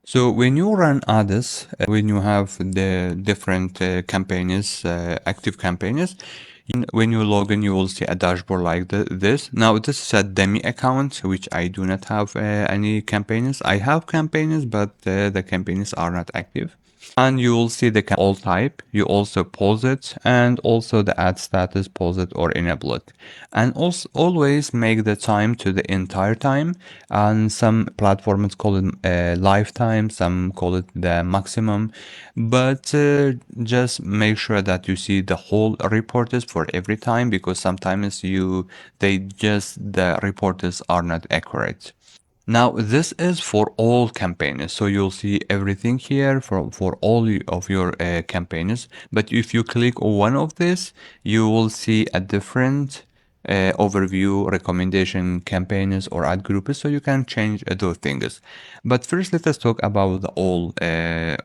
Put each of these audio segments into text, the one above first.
So when you run ads, when you have the different campaigns, active campaigns, when you log in, you will see a dashboard like this. Now, this is a dummy account, which I do not have any campaigns. I have campaigns, but the campaigns are not active. And you will see the all type. You also pause it, and also the ad status, pause it or enable it. And also always make the time to the entire time. And some platforms call it lifetime, some call it the maximum. But just make sure that you see the whole reports for every time, because sometimes the reports are not accurate. Now, this is for all campaigns. So you'll see everything here for all of your campaigns. But if you click one of this, you will see a different overview, recommendation, campaigns, or ad groups. So you can change those things. But first, let us talk about the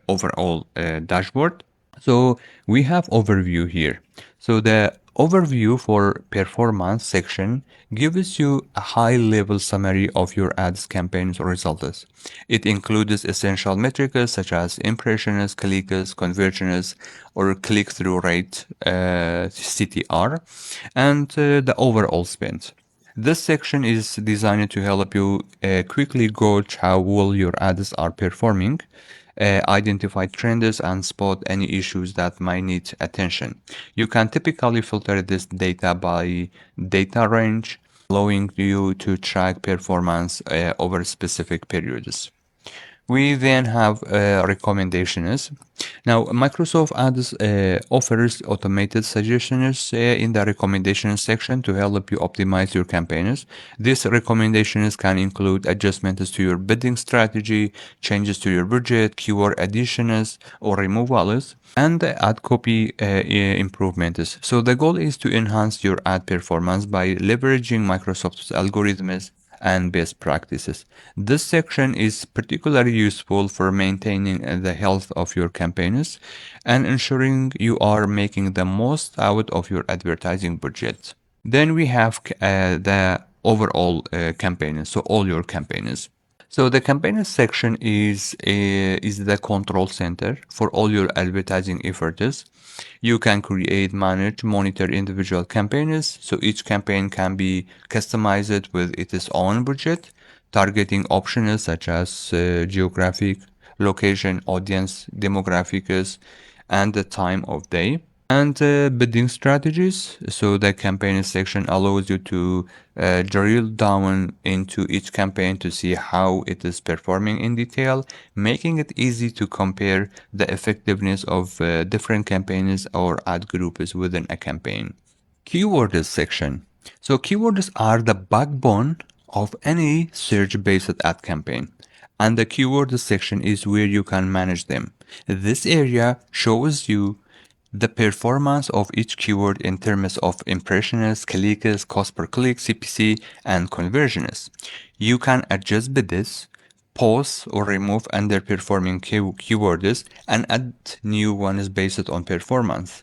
overall dashboard. So we have overview here. So the overview for performance section gives you a high level summary of your ads campaigns results. It includes essential metrics such as impressions, clicks, conversions, or click-through rate, CTR, and the overall spend. This section is designed to help you quickly gauge how well your ads are performing, identify trends, and spot any issues that might need attention. You can typically filter this data by data range, allowing you to track performance over specific periods. We then have recommendations. Now, Microsoft Ads offers automated suggestions in the recommendations section to help you optimize your campaigns. These recommendations can include adjustments to your bidding strategy, changes to your budget, keyword additions or removals, and ad copy improvements. So the goal is to enhance your ad performance by leveraging Microsoft's algorithms and best practices. This section is particularly useful for maintaining the health of your campaigns and ensuring you are making the most out of your advertising budget. Then we have the overall campaigns, so all your campaigns. So the campaigns section is the control center for all your advertising efforts. You can create, manage, monitor individual campaigns, so each campaign can be customized with its own budget, targeting options such as geographic, location, audience, demographics, and the time of day. And bidding strategies. So the campaign section allows you to drill down into each campaign to see how it is performing in detail, making it easy to compare the effectiveness of different campaigns or ad groups within a campaign. Keywords section. So keywords are the backbone of any search-based ad campaign, and the keywords section is where you can manage them. This area shows you the performance of each keyword in terms of impressions, clicks, cost per click, CPC, and conversions. You can adjust bids, pause or remove underperforming keywords, and add new ones based on performance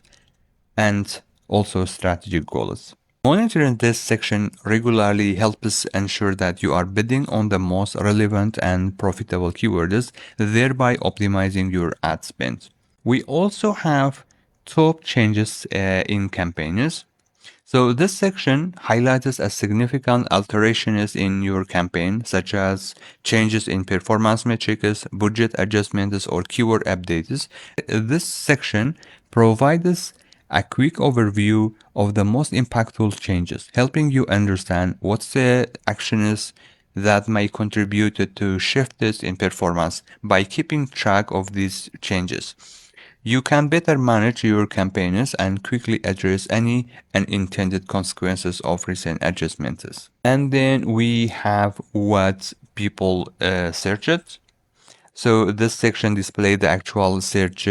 and also strategic goals. Monitoring this section regularly helps ensure that you are bidding on the most relevant and profitable keywords, thereby optimizing your ad spend. We also have top changes in campaigns. So this section highlights a significant alterations in your campaign, such as changes in performance metrics, budget adjustments, or keyword updates. This section provides a quick overview of the most impactful changes, helping you understand what's the actions that may contribute to shifts in performance. By keeping track of these changes, you can better manage your campaigns and quickly address any unintended consequences of recent adjustments. And then we have what people searched. So this section displays the actual search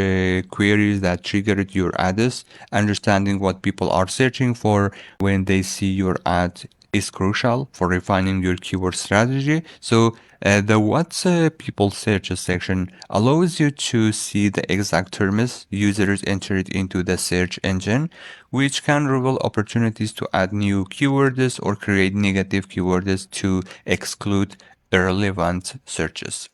queries that triggered your ads. Understanding what people are searching for when they see your ad is crucial for refining your keyword strategy. So the what people search section allows you to see the exact terms users entered into the search engine, which can reveal opportunities to add new keywords or create negative keywords to exclude irrelevant searches.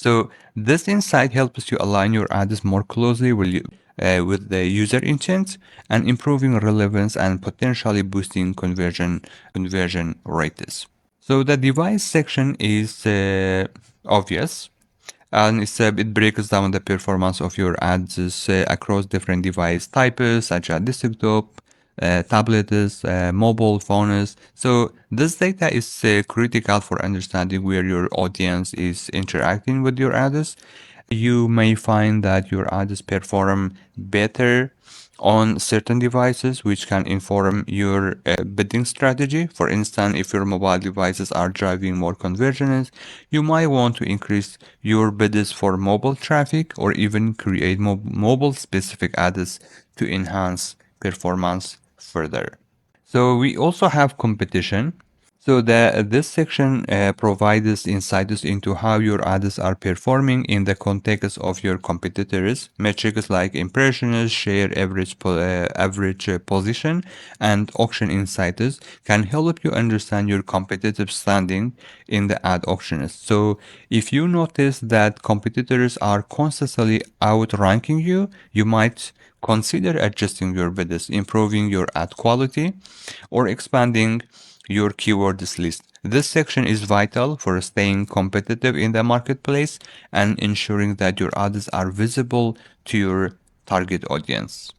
So this insight helps you align your ads more closely with the user intent and improving relevance and potentially boosting conversion rates. So the device section is obvious, and it breaks down the performance of your ads across different device types such as desktop, tablets, mobile phones. So this data is critical for understanding where your audience is interacting with your ads. You may find that your ads perform better on certain devices, which can inform your bidding strategy. For instance, if your mobile devices are driving more conversions, you might want to increase your bids for mobile traffic or even create mobile specific ads to enhance performance further. So we also have competition. So this section provides insights into how your ads are performing in the context of your competitors. Metrics like impressions, share, average position, and auction insights can help you understand your competitive standing in the ad auctions. So if you notice that competitors are constantly outranking you, you might consider adjusting your bids, improving your ad quality, or expanding your keywords list. This section is vital for staying competitive in the marketplace and ensuring that your ads are visible to your target audience.